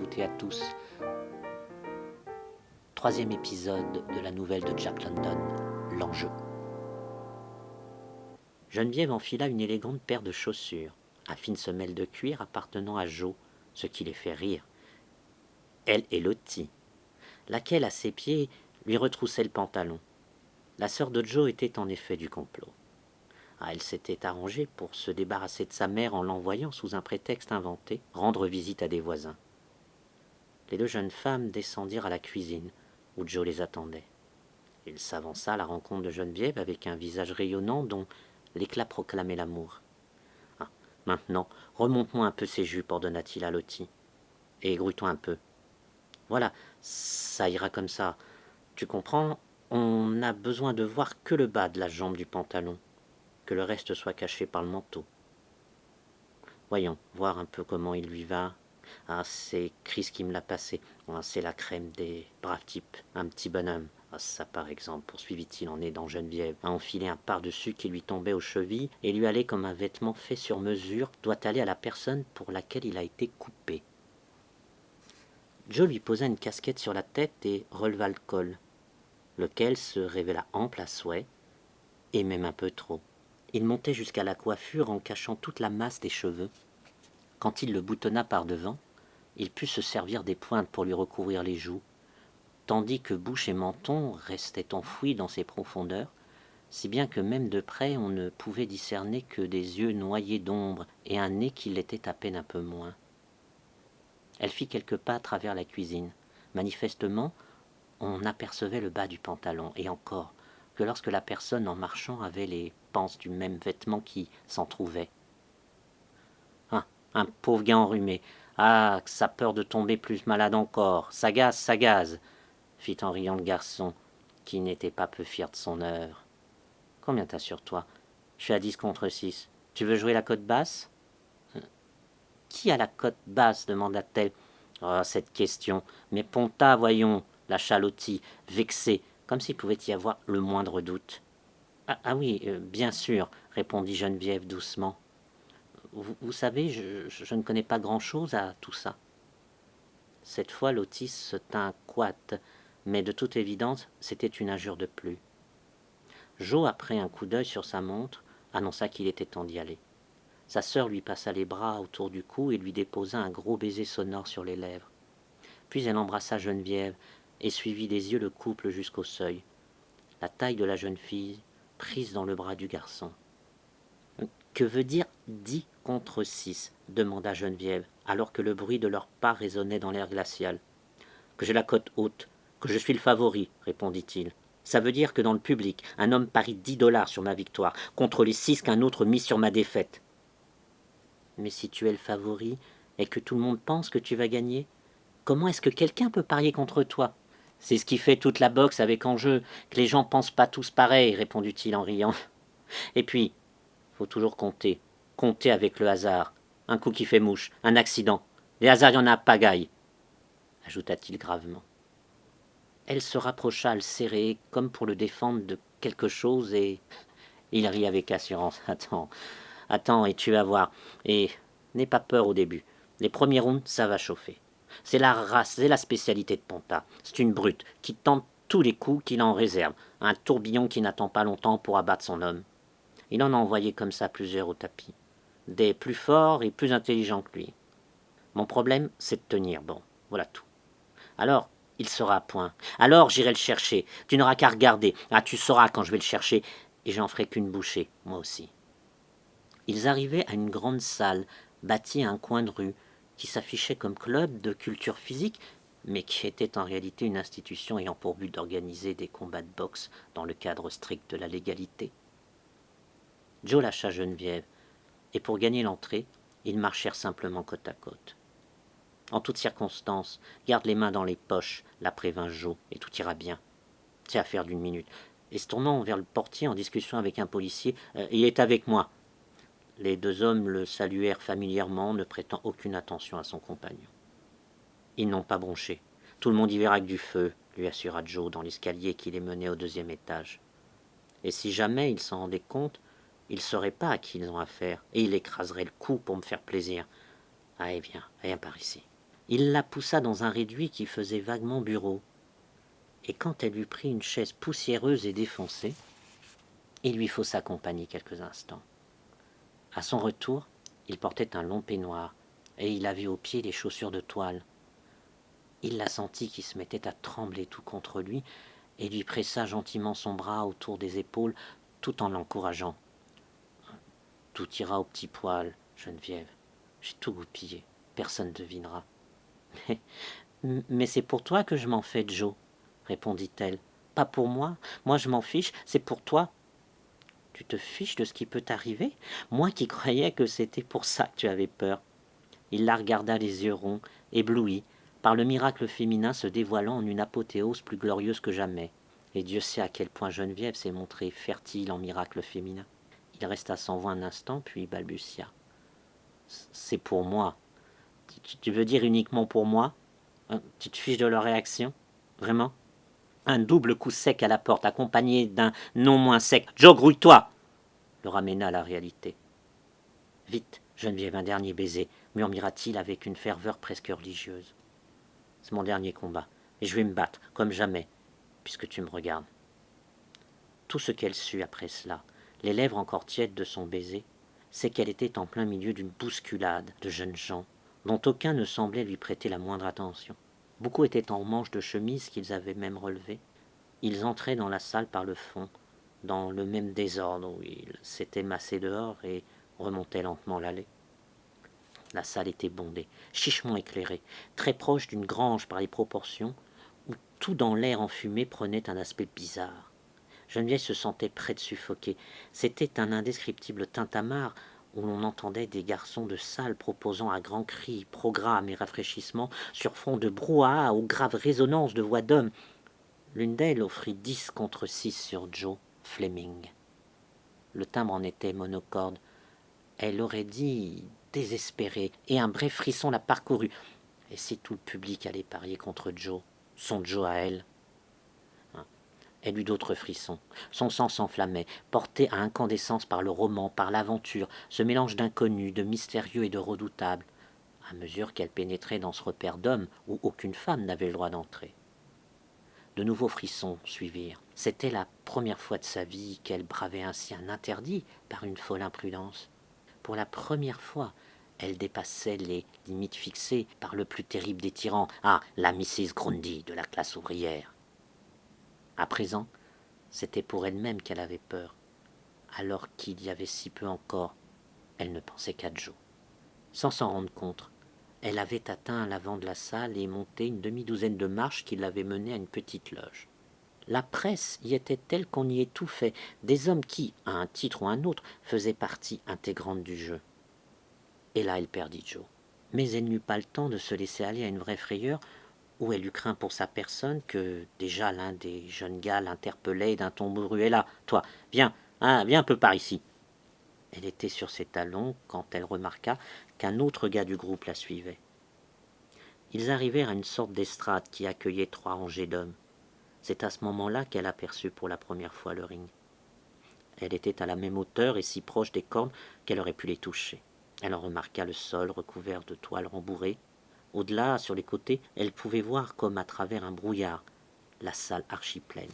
toutes et à tous. Troisième épisode de la nouvelle de Jack London, L'Enjeu. Geneviève enfila une élégante paire de chaussures, à fine semelle de cuir appartenant à Jo, ce qui les fait rire. Elle et Lottie, laquelle à ses pieds lui retroussait le pantalon. La sœur de Jo était en effet du complot. Elle s'était arrangée pour se débarrasser de sa mère en l'envoyant, sous un prétexte inventé, rendre visite à des voisins. Les deux jeunes femmes descendirent à la cuisine, où Jo les attendait. Il s'avança à la rencontre de Geneviève avec un visage rayonnant dont l'éclat proclamait l'amour. « Ah, maintenant, remonte-moi un peu ces jupes, ordonna-t-il à Lottie. Et égrouille-toi un peu. Voilà, ça ira comme ça. Tu comprends, on n'a besoin de voir que le bas de la jambe du pantalon, que le reste soit caché par le manteau. Voyons, voir un peu comment il lui va. Ah, c'est Chris qui me l'a passé. Ah, c'est la crème des braves types, un petit bonhomme. Ah, ça, par exemple, poursuivit-il en aidant Geneviève à enfiler un par-dessus qui lui tombait aux chevilles et lui allait comme un vêtement fait sur mesure doit aller à la personne pour laquelle il a été coupé. Joe lui posa une casquette sur la tête et releva le col, lequel se révéla ample à souhait, et même un peu trop. Il montait jusqu'à la coiffure en cachant toute la masse des cheveux. Quand il le boutonna par devant, il put se servir des pointes pour lui recouvrir les joues, tandis que bouche et menton restaient enfouis dans ses profondeurs, si bien que même de près on ne pouvait discerner que des yeux noyés d'ombre et un nez qui l'était à peine un peu moins. Elle fit quelques pas à travers la cuisine. Manifestement, on apercevait le bas du pantalon, et encore, que lorsque la personne en marchant avait les panses du même vêtement qui s'en trouvait. Ah, un pauvre gars enrhumé. Ah, que ça peur de tomber plus malade encore. Ça gaze, fit en riant le garçon, qui n'était pas peu fier de son œuvre. Combien t'as sur toi? Je suis à 10 contre 6. Tu veux jouer la cote basse? Qui a la cote basse demanda-t-elle. Oh, cette question. Mais Ponta, voyons, lâcha Lottie, vexée, comme s'il pouvait y avoir le moindre doute. Ah oui, bien sûr, répondit Geneviève doucement. Vous savez, je ne connais pas grand-chose à tout ça. Cette fois, Lottie se tint coite, mais de toute évidence, c'était une injure de plus. Jo, après un coup d'œil sur sa montre, annonça qu'il était temps d'y aller. Sa sœur lui passa les bras autour du cou et lui déposa un gros baiser sonore sur les lèvres. Puis elle embrassa Geneviève et suivit des yeux le couple jusqu'au seuil. La taille de la jeune fille prise dans le bras du garçon. « Que veut dire 10 contre 6 » demanda Geneviève, alors que le bruit de leurs pas résonnait dans l'air glacial. « Que j'ai la cote haute, que je suis le favori, répondit-il. Ça veut dire que dans le public, un homme parie 10 $ sur ma victoire, contre les 6 qu'un autre mise sur ma défaite. Mais si tu es le favori, et que tout le monde pense que tu vas gagner, comment est-ce que quelqu'un peut parier contre toi? C'est ce qui fait toute la boxe avec enjeu, que les gens pensent pas tous pareil, répondit-il en riant. Et puis, faut toujours compter. Compter avec le hasard. Un coup qui fait mouche, un accident. Les hasards, il y en a à pagaille, ajouta-t-il gravement. Elle se rapprocha, le serrer, comme pour le défendre de quelque chose, et il rit avec assurance. Attends, et tu vas voir. Et n'aie pas peur au début. Les premiers rounds, ça va chauffer. C'est la race, c'est la spécialité de Ponta. C'est une brute qui tente tous les coups qu'il a en réserve. Un tourbillon qui n'attend pas longtemps pour abattre son homme. Il en a envoyé comme ça plusieurs au tapis. Des plus forts et plus intelligents que lui. Mon problème, c'est de tenir bon. Voilà tout. Alors, il sera à point. Alors, j'irai le chercher. Tu n'auras qu'à regarder. Ah, tu sauras quand je vais le chercher. Et j'en ferai qu'une bouchée, moi aussi. Ils arrivaient à une grande salle, bâtie à un coin de rue, qui s'affichait comme club de culture physique, mais qui était en réalité une institution ayant pour but d'organiser des combats de boxe dans le cadre strict de la légalité. Joe lâcha Geneviève, et pour gagner l'entrée, ils marchèrent simplement côte à côte. En toutes circonstances, garde les mains dans les poches, la prévint Joe, et tout ira bien. C'est affaire d'une minute. Et se tournant vers le portier en discussion avec un policier, il est avec moi. Les deux hommes le saluèrent familièrement, ne prêtant aucune attention à son compagnon. Ils n'ont pas bronché. Tout le monde y verra que du feu, lui assura Joe dans l'escalier qui les menait au 2e étage. Et si jamais ils s'en rendaient compte, ils ne sauraient pas à qui ils ont affaire, et ils écraseraient le cou pour me faire plaisir. Allez, viens par ici. Il la poussa dans un réduit qui faisait vaguement bureau, et quand elle lui prit une chaise poussiéreuse et défoncée, il lui faut s'accompagner quelques instants. À son retour, il portait un long peignoir, et il avait aux pieds des chaussures de toile. Il la sentit qui se mettait à trembler tout contre lui, et lui pressa gentiment son bras autour des épaules, tout en l'encourageant. « Tout ira au petit poil, Geneviève. J'ai tout goupillé, personne ne devinera. »« Mais c'est pour toi que je m'en fais, Joe, » répondit-elle. « Pas pour moi, moi je m'en fiche, c'est pour toi. »« Tu te fiches de ce qui peut t'arriver? Moi qui croyais que c'était pour ça que tu avais peur. » Il la regarda les yeux ronds, ébloui, par le miracle féminin se dévoilant en une apothéose plus glorieuse que jamais. Et Dieu sait à quel point Geneviève s'est montrée fertile en miracles féminins. Il resta sans voix un instant, puis balbutia. « C'est pour moi. Tu veux dire uniquement pour moi? Tu te fiches de leur réaction? Vraiment? » Un double coup sec à la porte, accompagné d'un non moins sec. « Joe, grouille-toi !» le ramena à la réalité. « Vite, Geneviève, un dernier baiser, » murmura-t-il avec une ferveur presque religieuse. « C'est mon dernier combat, et je vais me battre, comme jamais, puisque tu me regardes. » Tout ce qu'elle sut après cela, les lèvres encore tièdes de son baiser, c'est qu'elle était en plein milieu d'une bousculade de jeunes gens, dont aucun ne semblait lui prêter la moindre attention. Beaucoup étaient en manches de chemise qu'ils avaient même relevées. Ils entraient dans la salle par le fond, dans le même désordre où ils s'étaient massés dehors et remontaient lentement l'allée. La salle était bondée, chichement éclairée, très proche d'une grange par les proportions, où tout dans l'air enfumé prenait un aspect bizarre. Geneviève se sentait près de suffoquer. C'était un indescriptible tintamarre où l'on entendait des garçons de salle proposant à grands cris programmes et rafraîchissements sur fond de brouhaha aux graves résonances de voix d'hommes. L'une d'elles offrit 10 contre 6 sur Joe Fleming. Le timbre en était monocorde. Elle aurait dit désespérée, et un bref frisson la parcourut. Et si tout le public allait parier contre Joe, son Joe à elle? Elle eut d'autres frissons. Son sang s'enflammait, porté à incandescence par le roman, par l'aventure, ce mélange d'inconnu, de mystérieux et de redoutable, à mesure qu'elle pénétrait dans ce repère d'hommes où aucune femme n'avait le droit d'entrer. De nouveaux frissons suivirent. C'était la première fois de sa vie qu'elle bravait ainsi un interdit par une folle imprudence. Pour la première fois, elle dépassait les limites fixées par le plus terrible des tyrans, la Mrs. Grundy de la classe ouvrière. À présent, c'était pour elle-même qu'elle avait peur, alors qu'il y avait si peu encore, elle ne pensait qu'à Joe. Sans s'en rendre compte, elle avait atteint l'avant de la salle et monté une demi-douzaine de marches qui l'avaient menée à une petite loge. La presse y était telle qu'on y étouffait, des hommes qui, à un titre ou un autre, faisaient partie intégrante du jeu. Et là, elle perdit Joe. Mais elle n'eut pas le temps de se laisser aller à une vraie frayeur, où elle eut craint pour sa personne que déjà l'un des jeunes gars l'interpellait d'un ton bourru. « Là, toi, viens, viens un peu par ici. » Elle était sur ses talons quand elle remarqua qu'un autre gars du groupe la suivait. Ils arrivèrent à une sorte d'estrade qui accueillait 3 rangées d'hommes. C'est à ce moment-là qu'elle aperçut pour la première fois le ring. Elle était à la même hauteur et si proche des cordes qu'elle aurait pu les toucher. Elle en remarqua le sol recouvert de toiles rembourrées. Au-delà, sur les côtés, elle pouvait voir comme à travers un brouillard la salle archi-pleine.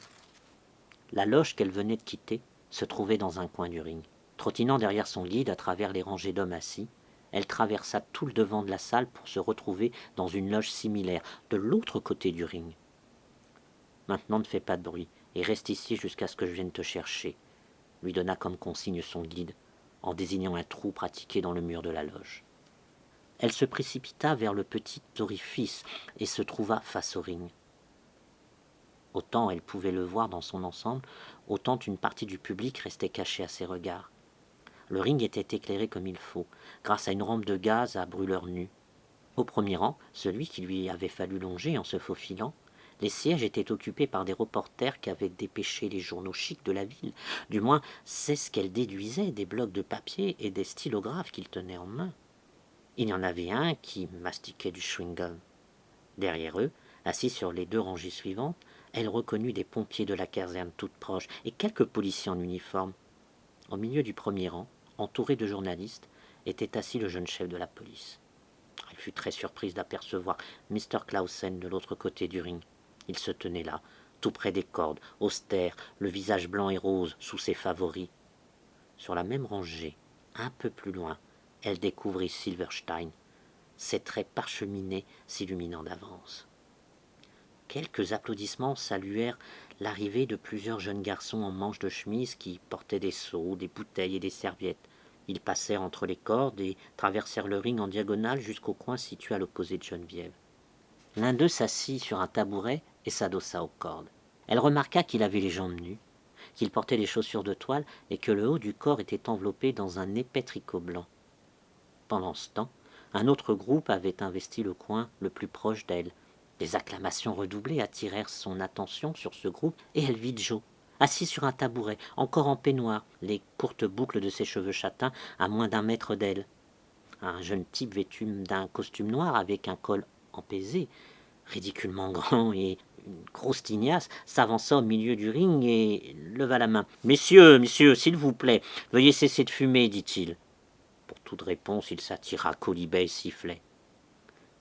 La loge qu'elle venait de quitter se trouvait dans un coin du ring. Trottinant derrière son guide à travers les rangées d'hommes assis, elle traversa tout le devant de la salle pour se retrouver dans une loge similaire, de l'autre côté du ring. « Maintenant, ne fais pas de bruit, et reste ici jusqu'à ce que je vienne te chercher », lui donna comme consigne son guide, en désignant un trou pratiqué dans le mur de la loge. Elle se précipita vers le petit orifice et se trouva face au ring. Autant elle pouvait le voir dans son ensemble, autant une partie du public restait cachée à ses regards. Le ring était éclairé comme il faut, grâce à une rampe de gaz à brûleurs nus. Au premier rang, celui qui lui avait fallu longer en se faufilant, les sièges étaient occupés par des reporters qui avaient dépêché les journaux chics de la ville. Du moins, c'est ce qu'elle déduisait des blocs de papier et des stylographes qu'ils tenaient en main. Il y en avait un qui mastiquait du chewing-gum. Derrière eux, assis sur les 2 rangées suivantes, elle reconnut des pompiers de la caserne toute proche et quelques policiers en uniforme. Au milieu du premier rang, entouré de journalistes, était assis le jeune chef de la police. Elle fut très surprise d'apercevoir Mr. Clausen de l'autre côté du ring. Il se tenait là, tout près des cordes, austère, le visage blanc et rose sous ses favoris. Sur la même rangée, un peu plus loin, elle découvrit Silverstein, ses traits parcheminés s'illuminant d'avance. Quelques applaudissements saluèrent l'arrivée de plusieurs jeunes garçons en manches de chemise qui portaient des seaux, des bouteilles et des serviettes. Ils passèrent entre les cordes et traversèrent le ring en diagonale jusqu'au coin situé à l'opposé de Geneviève. L'un d'eux s'assit sur un tabouret et s'adossa aux cordes. Elle remarqua qu'il avait les jambes nues, qu'il portait des chaussures de toile et que le haut du corps était enveloppé dans un épais tricot blanc. Pendant ce temps, un autre groupe avait investi le coin le plus proche d'elle. Des acclamations redoublées attirèrent son attention sur ce groupe et elle vit Joe, assis sur un tabouret, encore en peignoir, les courtes boucles de ses cheveux châtains à moins d'1 mètre d'elle. Un jeune type vêtu d'un costume noir avec un col empesé, ridiculement grand et une grosse tignasse, s'avança au milieu du ring et leva la main. « Messieurs, s'il vous plaît, veuillez cesser de fumer, dit-il. » Pour toute réponse, il s'attira, colibait et sifflait.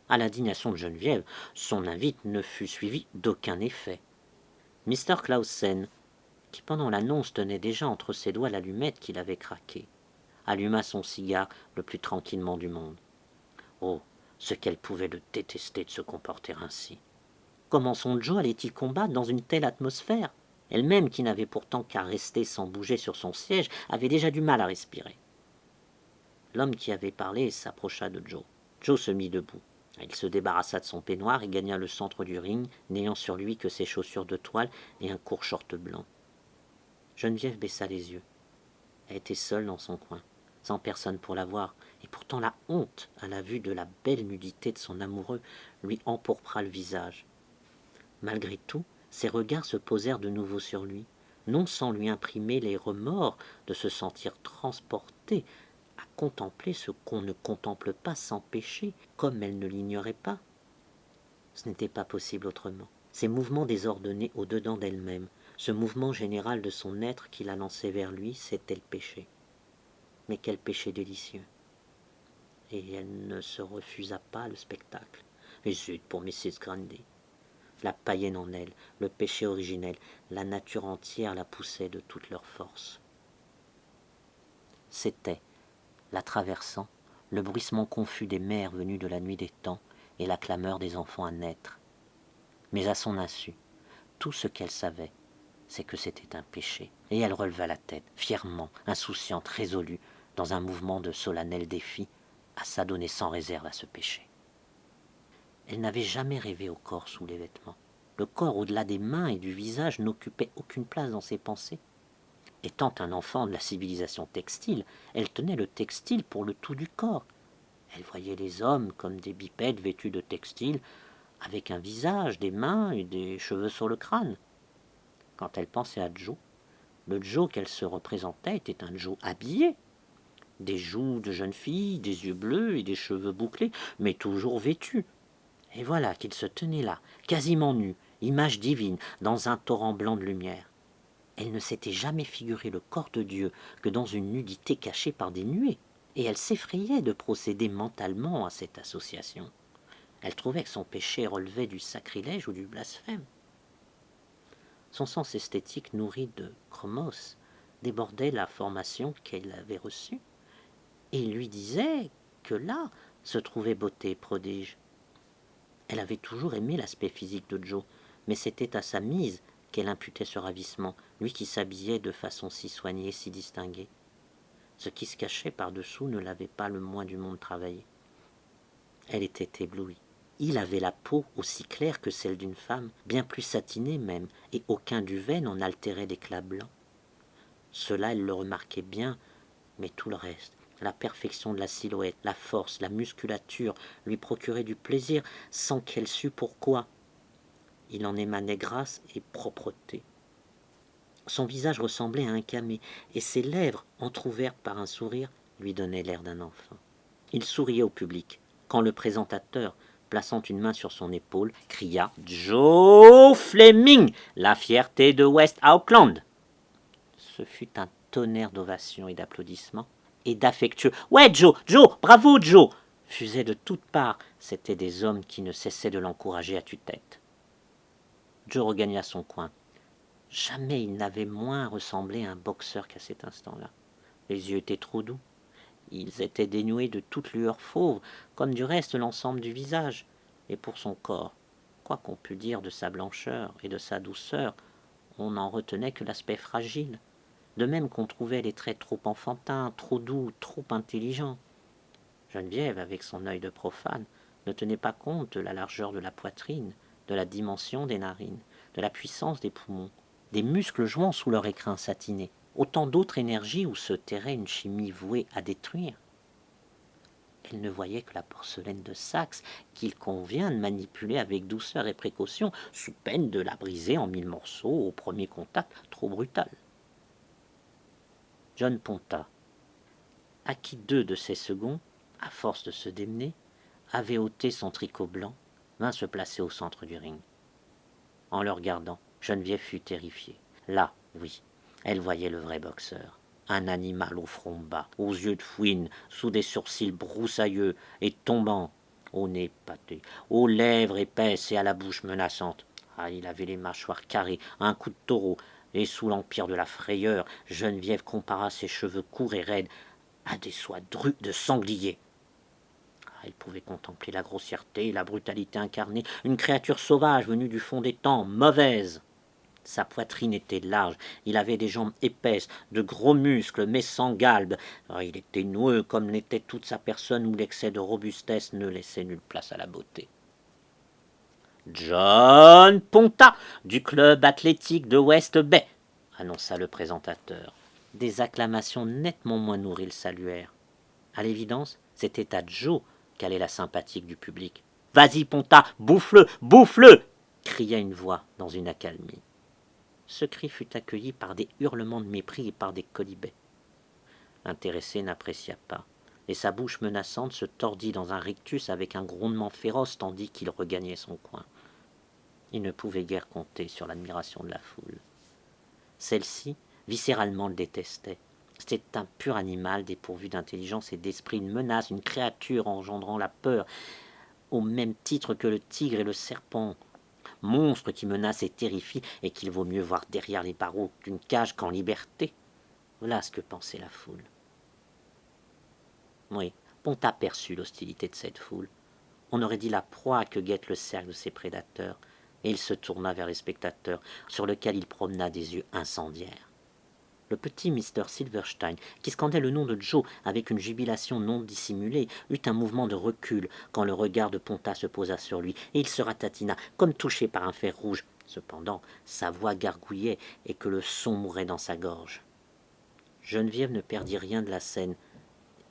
À l'indignation de Geneviève, son invite ne fut suivi d'aucun effet. Mr. Clausen, qui pendant l'annonce tenait déjà entre ses doigts l'allumette qu'il avait craquée, alluma son cigare le plus tranquillement du monde. Oh, ce qu'elle pouvait le détester de se comporter ainsi. Comment son Joe allait-il combattre dans une telle atmosphère? Elle-même, qui n'avait pourtant qu'à rester sans bouger sur son siège, avait déjà du mal à respirer. L'homme qui avait parlé s'approcha de Joe. Joe se mit debout. Il se débarrassa de son peignoir et gagna le centre du ring, n'ayant sur lui que ses chaussures de toile et un court short blanc. Geneviève baissa les yeux. Elle était seule dans son coin, sans personne pour la voir, et pourtant la honte, à la vue de la belle nudité de son amoureux, lui empourpra le visage. Malgré tout, ses regards se posèrent de nouveau sur lui, non sans lui imprimer les remords de se sentir transporté à contempler ce qu'on ne contemple pas sans péché, comme elle ne l'ignorait pas. Ce n'était pas possible autrement. Ces mouvements désordonnés au-dedans d'elle-même, ce mouvement général de son être qui la lançait vers lui, c'était le péché. Mais quel péché délicieux! Et elle ne se refusa pas le spectacle. Et zut pour Mrs. Grundy! La païenne en elle, le péché originel, la nature entière la poussait de toute leur force. C'était, la traversant, le bruissement confus des mers venues de la nuit des temps et la clameur des enfants à naître. Mais à son insu, tout ce qu'elle savait, c'est que c'était un péché. Et elle releva la tête, fièrement, insouciante, résolue, dans un mouvement de solennel défi, à s'adonner sans réserve à ce péché. Elle n'avait jamais rêvé au corps sous les vêtements. Le corps au-delà des mains et du visage n'occupait aucune place dans ses pensées. Étant un enfant de la civilisation textile, elle tenait le textile pour le tout du corps. Elle voyait les hommes comme des bipèdes vêtus de textile, avec un visage, des mains et des cheveux sur le crâne. Quand elle pensait à Joe, le Joe qu'elle se représentait était un Joe habillé. Des joues de jeune fille, des yeux bleus et des cheveux bouclés, mais toujours vêtu. Et voilà qu'il se tenait là, quasiment nu, image divine, dans un torrent blanc de lumière. Elle ne s'était jamais figuré le corps de Dieu que dans une nudité cachée par des nuées, et elle s'effrayait de procéder mentalement à cette association. Elle trouvait que son péché relevait du sacrilège ou du blasphème. Son sens esthétique nourri de chromos débordait la formation qu'elle avait reçue, et il lui disait que là se trouvait beauté et prodige. Elle avait toujours aimé l'aspect physique de Joe, mais c'était à sa mise qu'elle imputait ce ravissement, lui qui s'habillait de façon si soignée, si distinguée. Ce qui se cachait par-dessous ne l'avait pas le moins du monde travaillé. Elle était éblouie. Il avait la peau aussi claire que celle d'une femme, bien plus satinée même, et aucun duvet n'en altérait l'éclat blanc. Cela, elle le remarquait bien, mais tout le reste, la perfection de la silhouette, la force, la musculature, lui procuraient du plaisir sans qu'elle sût pourquoi. Il en émanait grâce et propreté. Son visage ressemblait à un camée, et ses lèvres, entr'ouvertes par un sourire, lui donnaient l'air d'un enfant. Il souriait au public, quand le présentateur, plaçant une main sur son épaule, cria « Joe Fleming, la fierté de West Auckland !» Ce fut un tonnerre d'ovations et d'applaudissements, et d'affectueux « Ouais, Joe, bravo, Joe !» fusaient de toutes parts. C'étaient des hommes qui ne cessaient de l'encourager à tue-tête. Joe regagna son coin. Jamais il n'avait moins ressemblé à un boxeur qu'à cet instant-là. Les yeux étaient trop doux. Ils étaient dénués de toute lueur fauve, comme du reste l'ensemble du visage. Et pour son corps, quoi qu'on pût dire de sa blancheur et de sa douceur, on n'en retenait que l'aspect fragile. De même qu'on trouvait les traits trop enfantins, trop doux, trop intelligents. Geneviève, avec son œil de profane, ne tenait pas compte de la largeur de la poitrine, de la dimension des narines, de la puissance des poumons, des muscles jouant sous leur écrin satiné, autant d'autres énergies où se terrait une chimie vouée à détruire. Elle ne voyait que la porcelaine de Saxe qu'il convient de manipuler avec douceur et précaution, sous peine de la briser en 1000 morceaux au premier contact trop brutal. John Ponta, à qui 2 de ses seconds, à force de se démener, avait ôté son tricot blanc, vint se placer au centre du ring. En le regardant, Geneviève fut terrifiée. Là, oui, elle voyait le vrai boxeur. Un animal au front bas, aux yeux de fouine, sous des sourcils broussailleux et tombants, au nez pâté, aux lèvres épaisses et à la bouche menaçante. Ah, il avait les mâchoires carrées, un coup de taureau, et sous l'empire de la frayeur, Geneviève compara ses cheveux courts et raides à des soies drues de sanglier. Elle pouvait contempler la grossièreté et la brutalité incarnée, une créature sauvage venue du fond des temps, mauvaise. Sa poitrine était large, il avait des jambes épaisses, de gros muscles, mais sans galbe. Il était noueux, comme l'était toute sa personne où l'excès de robustesse ne laissait nulle place à la beauté. John Ponta, du club athlétique de West Bay, annonça le présentateur. Des acclamations nettement moins nourries le saluèrent. À l'évidence, c'était à Joe qu'allait la sympathique du public. « Vas-y, Ponta, bouffe-le, bouffe-le » cria une voix dans une accalmie. Ce cri fut accueilli par des hurlements de mépris et par des quolibets. L'intéressé n'apprécia pas, et sa bouche menaçante se tordit dans un rictus avec un grondement féroce tandis qu'il regagnait son coin. Il ne pouvait guère compter sur l'admiration de la foule. Celle-ci, viscéralement, le détestait. C'était un pur animal dépourvu d'intelligence et d'esprit, une menace, une créature engendrant la peur, au même titre que le tigre et le serpent. Monstre qui menace et terrifie et qu'il vaut mieux voir derrière les barreaux d'une cage qu'en liberté. Voilà ce que pensait la foule. Oui, Ponta perçut l'hostilité de cette foule. On aurait dit la proie que guette le cercle de ses prédateurs, et il se tourna vers les spectateurs, sur lesquels il promena des yeux incendiaires. Le petit Mr. Silverstein, qui scandait le nom de Joe avec une jubilation non dissimulée, eut un mouvement de recul quand le regard de Ponta se posa sur lui, et il se ratatina, comme touché par un fer rouge. Cependant, sa voix gargouillait et que le son mourait dans sa gorge. Geneviève ne perdit rien de la scène,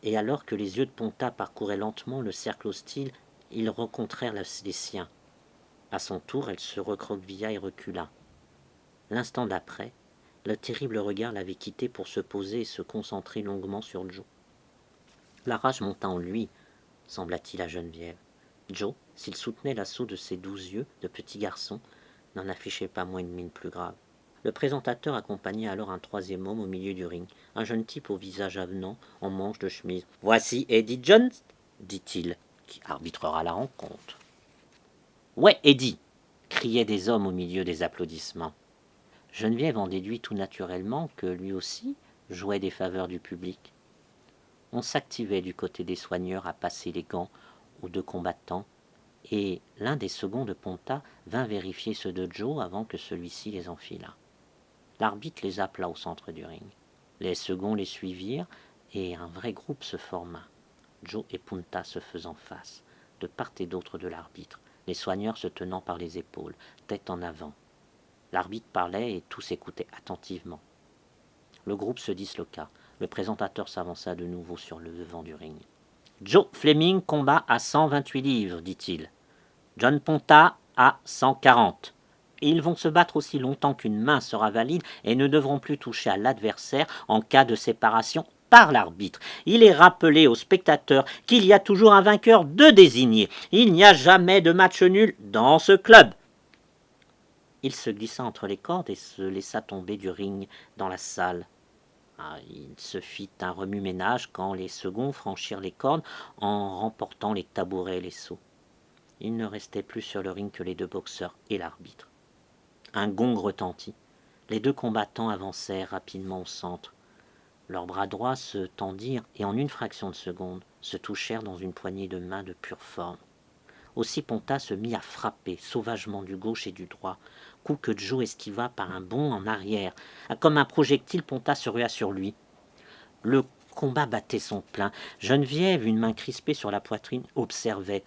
et alors que les yeux de Ponta parcouraient lentement le cercle hostile, ils rencontrèrent les siens. À son tour, elle se recroquevilla et recula. L'instant d'après, le terrible regard l'avait quitté pour se poser et se concentrer longuement sur Joe. La rage monta en lui, sembla-t-il à Geneviève. Joe, s'il soutenait l'assaut de ses 12 yeux de petit garçon, n'en affichait pas moins une mine plus grave. Le présentateur accompagnait alors un troisième homme au milieu du ring, un jeune type au visage avenant, en manche de chemise. « Voici Eddie Jones, dit-il, qui arbitrera la rencontre. »« Ouais, Eddie !» criaient des hommes au milieu des applaudissements. Geneviève en déduit tout naturellement que lui aussi jouait des faveurs du public. On s'activait du côté des soigneurs à passer les gants aux 2 combattants, et l'un des seconds de Ponta vint vérifier ceux de Joe avant que celui-ci les enfilât. L'arbitre les appela au centre du ring. Les seconds les suivirent, et un vrai groupe se forma. Joe et Ponta se faisant face, de part et d'autre de l'arbitre, les soigneurs se tenant par les épaules, tête en avant. L'arbitre parlait et tous écoutaient attentivement. Le groupe se disloqua. Le présentateur s'avança de nouveau sur le devant du ring. « Joe Fleming combat à 128 livres, dit-il. John Ponta à 140. Et ils vont se battre aussi longtemps qu'une main sera valide et ne devront plus toucher à l'adversaire en cas de séparation par l'arbitre. Il est rappelé aux spectateurs qu'il y a toujours un vainqueur de désigné. Il n'y a jamais de match nul dans ce club. » Il se glissa entre les cordes et se laissa tomber du ring dans la salle. Il se fit un remue-ménage quand les seconds franchirent les cordes en remportant les tabourets et les seaux. Il ne restait plus sur le ring que les deux boxeurs et l'arbitre. Un gong retentit. Les deux combattants avancèrent rapidement au centre. Leurs bras droits se tendirent et en une fraction de seconde se touchèrent dans une poignée de main de pure forme. Aussi Ponta se mit à frapper sauvagement du gauche et du droit, coup que Joe esquiva par un bond en arrière. Comme un projectile, Ponta se rua sur lui. Le combat battait son plein. Geneviève, une main crispée sur la poitrine, observait.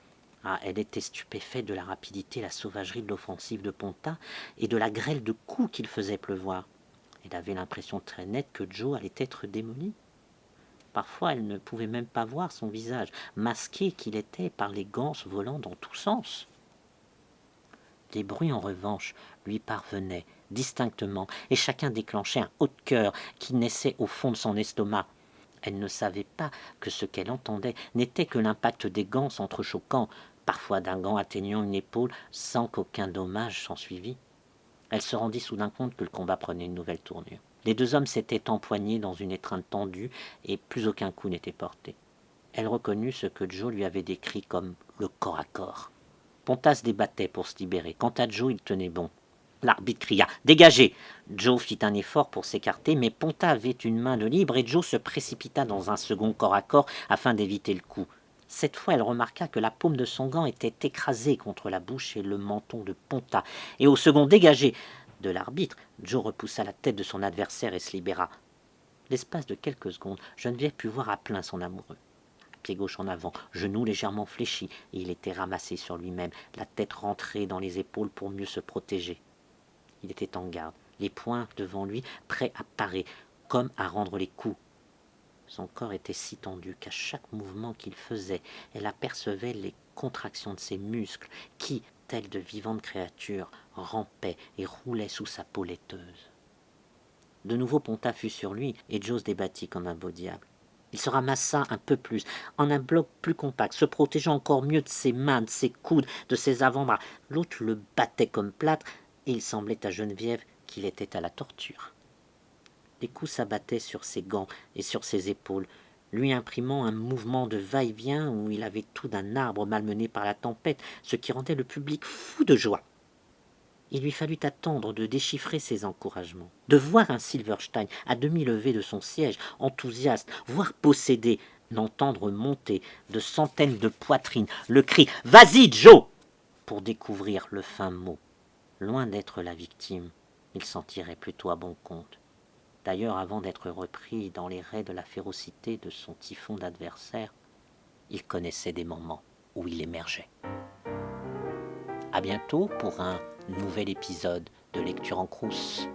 Elle était stupéfaite de la rapidité et la sauvagerie de l'offensive de Ponta et de la grêle de coups qu'il faisait pleuvoir. Elle avait l'impression très nette que Joe allait être démoli. Parfois, elle ne pouvait même pas voir son visage, masqué qu'il était par les ganses volant dans tous sens. Les bruits, en revanche, lui parvenaient distinctement, et chacun déclenchait un haut de cœur qui naissait au fond de son estomac. Elle ne savait pas que ce qu'elle entendait n'était que l'impact des gants s'entrechoquant, parfois d'un gant atteignant une épaule sans qu'aucun dommage s'ensuivît. Elle se rendit soudain compte que le combat prenait une nouvelle tournure. Les deux hommes s'étaient empoignés dans une étreinte tendue et plus aucun coup n'était porté. Elle reconnut ce que Joe lui avait décrit comme le corps à corps. Ponta se débattait pour se libérer. Quant à Joe, il tenait bon. L'arbitre cria « Dégagez !» Joe fit un effort pour s'écarter, mais Ponta avait une main de libre et Joe se précipita dans un second corps à corps afin d'éviter le coup. Cette fois, elle remarqua que la paume de son gant était écrasée contre la bouche et le menton de Ponta. Et au second dégagé de l'arbitre, Joe repoussa la tête de son adversaire et se libéra. L'espace de quelques secondes, Geneviève put voir à plein son amoureux. Pied gauche en avant, genou légèrement fléchi, et il était ramassé sur lui-même, la tête rentrée dans les épaules pour mieux se protéger. Il était en garde, les poings devant lui, prêt à parer, comme à rendre les coups. Son corps était si tendu qu'à chaque mouvement qu'il faisait, elle apercevait les contractions de ses muscles qui, telles de vivantes créatures, rampaient et roulaient sous sa peau laiteuse. De nouveau Ponta fut sur lui, et Joe se débattit comme un beau diable. Il se ramassa un peu plus, en un bloc plus compact, se protégeant encore mieux de ses mains, de ses coudes, de ses avant-bras. L'autre le battait comme plâtre, et il semblait à Geneviève qu'il était à la torture. Les coups s'abattaient sur ses gants et sur ses épaules, lui imprimant un mouvement de va-et-vient où il avait tout d'un arbre malmené par la tempête, ce qui rendait le public fou de joie. Il lui fallut attendre de déchiffrer ses encouragements, de voir un Silverstein à demi levé de son siège, enthousiaste, voire possédé, d'entendre monter de centaines de poitrines le cri « Vas-y, Joe !» pour découvrir le fin mot. Loin d'être la victime, il s'en tirait plutôt à bon compte. D'ailleurs, avant d'être repris dans les raies de la férocité de son typhon d'adversaire, il connaissait des moments où il émergeait. À bientôt pour un nouvel épisode de Lecture en Crous.